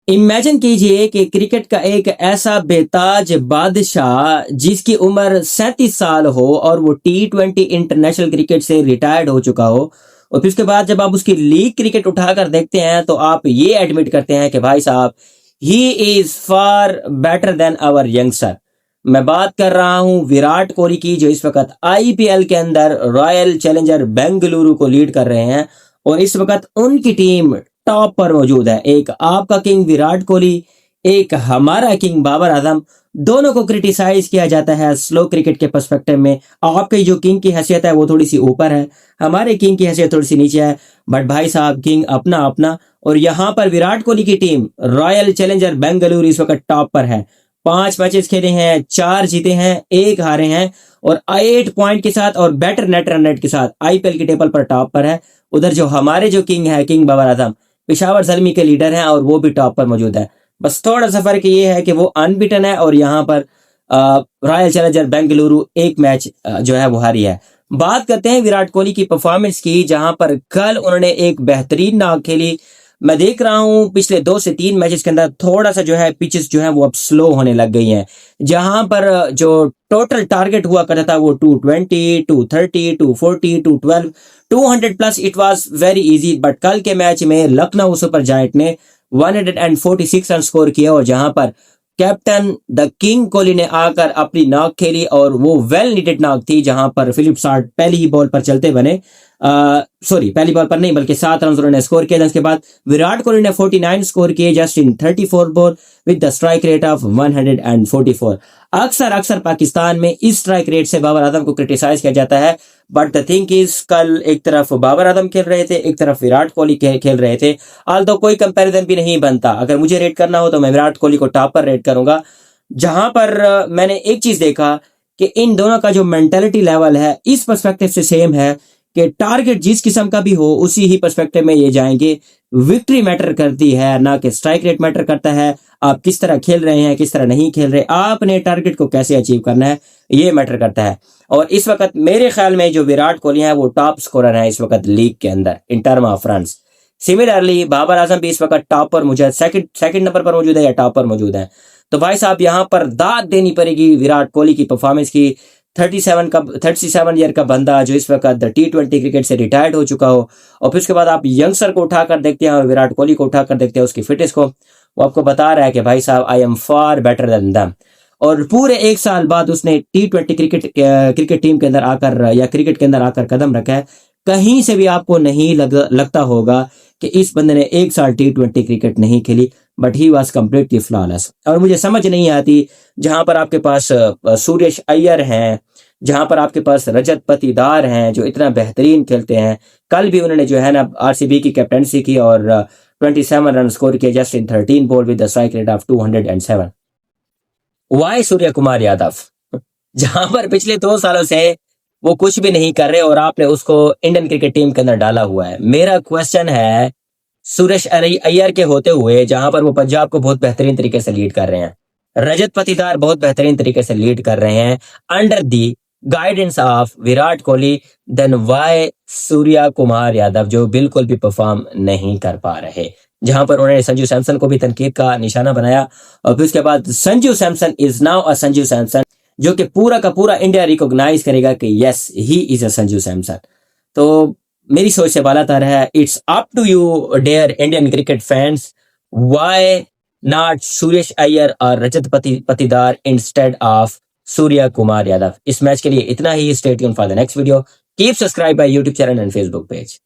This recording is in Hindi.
इमेजिन कीजिए कि क्रिकेट का एक ऐसा बेताज बादशाह जिसकी उम्र 37 साल हो और वो T20 इंटरनेशनल क्रिकेट से रिटायर्ड हो चुका हो। और फिर उसके बाद जब आप उसकी लीग क्रिकेट उठाकर देखते हैं तो आप ये एडमिट करते हैं कि भाई साहब, he is far better than our youngster. मैं बात कर रहा हूं विराट कोहली की, जो इस वक्त आईपीएल के अंदर रॉयल चैलेंजर बेंगलुरु को लीड कर रहे हैं। और इस वक्त उनकी टीम टॉप पर मौजूद है। एक आपका किंग विराट कोहली, एक हमारा किंग बाबर आजम। दोनों को क्रिटिसाइज किया जाता है स्लो क्रिकेट के पर्सपेक्टिव में। आपकी जो किंग की हैसियत है वो थोड़ी सी ऊपर है, हमारे किंग की हैसियत थोड़ी सी नीचे है। बट भाई साहब, किंग अपना अपना। और यहाँ पर विराट कोहली की टीम रॉयल चैलेंजर बेंगलुरु इस वक्त टॉप पर है। 5 मैचेस खेले हैं, 4 जीते हैं, 1 हारे हैं और 8 पॉइंट के साथ और बेटर नेट रन रेट के साथ आईपीएल की टेबल पर टॉप पर है। उधर जो हमारे जो किंग है, किंग बाबर आजम, पेशावर जलमी के लीडर हैं और वो भी टॉप पर मौजूद है। बस थोड़ा सा फर्क ये है कि वो अनबीटन है और यहाँ पर रॉयल चैलेंजर बेंगलुरु एक मैच जो है वो हारी है। बात करते हैं विराट कोहली की परफॉर्मेंस की, जहां पर कल उन्होंने एक बेहतरीन नाक खेली। मैं देख रहा हूं पिछले 2 से 3 मैचेस के अंदर थोड़ा सा जो है पिचेस जो है वो अब स्लो होने लग गई हैं। जहां पर जो टोटल टारगेट हुआ करता था वो 220, 230, 240, 212, 200 plus it was very easy. But कल के मैच में लखनऊ सुपर जायंट ने 146 रन स्कोर किया और जहां पर कैप्टन द किंग कोहली ने आकर अपनी नॉक खेली और वो वेल नीडेड नॉक थी, जहां पर फिलिप सार्ट पहली ही बॉल पर चलते बने। पहली बॉल पर नहीं बल्कि 7 रन उन्होंने स्कोर किया। उसके बाद विराट कोहली ने 49 स्कोर किए just in 34 ball with the strike rate of 144। अक्सर पाकिस्तान में इस स्ट्राइक रेट से बाबर आजम को क्रिटिसाइज किया जाता है। बट द थिंग इज, कल एक तरफ बाबर आजम खेल रहे थे, एक तरफ विराट कोहली खेल रहे थे। तो कोई कंपैरिजन भी नहीं बनता। अगर मुझे रेट करना हो तो मैं विराट कोहली को टॉप पर रेट करूंगा। जहां पर मैंने एक चीज देखा कि इन दोनों का जो मेंटेलिटी लेवल है इस पर्सपेक्टिव से सेम है कि टारगेट जिस किस्म का भी हो उसी ही पर्सपेक्टिव में ये जाएंगे। विक्ट्री मैटर करती है, ना कि स्ट्राइक रेट मैटर करता है। आप किस तरह खेल रहे हैं, किस तरह नहीं खेल रहे, आपने टारगेट को कैसे अचीव करना है, ये मैटर करता है। और इस वक्त मेरे ख्याल में जो विराट कोहली है वो टॉप स्कोरर है इस वक्त लीग के अंदर in term of runs. Similarly Babar Azam भी इस वक्त टॉप पर मुझे सेकंड नंबर पर मौजूद है या टॉप पर मौजूद है। तो भाई साहब, यहाँ पर दाद देनी पड़ेगी विराट कोहली की परफॉर्मेंस की। 37 ईयर का बंदा जो इस वक्त T20 क्रिकेट से रिटायर्ड हो चुका हो, और फिर उसके बाद आप यंगस्टर को उठाकर देखते हैं और विराट कोहली को उठाकर देखते हैं उसकी फिटनेस को, वो आपको बता रहा है कि भाई साहब, I am far better then दम। और पूरे 1 साल बाद उसने T20 क्रिकेट टीम के अंदर आकर या क्रिकेट के अंदर आकर कदम रखा है। कहीं से भी आपको नहीं लगता होगा कि इस बंदे ने 1 साल T20 क्रिकेट नहीं खेली, but he was completely flawless. और मुझे समझ नहीं आती, जहां पर आपके पास सूर्यश अय्यर हैं, जहां पर आपके पास रजत पटीदार हैं जो इतना बेहतरीन खेलते हैं। कल भी उन्होंने जो है ना आरसीबी की कैप्टनसी की और 27 रन स्कोर किए just in 13 ball with the strike rate of 207। Why Surya Kumar Yadav, जहां पर पिछले 2 सालों से वो कुछ भी नहीं कर रहे और आपने उसको इंडियन क्रिकेट टीम के अंदर डाला हुआ है। मेरा क्वेश्चन है, सुरेश अय्यर के होते हुए जहां पर वो पंजाब को बहुत बेहतरीन तरीके से लीड कर रहे हैं, रजत पटीदार बहुत बेहतरीन तरीके से लीड कर रहे हैं under the guidance of Virat Kohli, then why Surya Kumar Yadav जो बिल्कुल भी परफॉर्म नहीं कर पा रहे। जहां पर उन्होंने संजू सैमसन को भी तनकीद का निशाना बनाया और फिर उसके बाद Sanju Samson is now a Sanju Samson, जो कि पूरा का पूरा इंडिया रिकॉग्नाइज करेगा कि yes, he is a Sanju Samson. तो मेरी सोच से बालातर है, it's up to you dear Indian cricket fans, why not Suresh Iyer और रजत पटीदार इंस्टेड ऑफ सूर्या कुमार यादव। इस मैच के लिए इतना ही। Stay tuned for the next video. Keep subscribe my YouTube channel and Facebook page.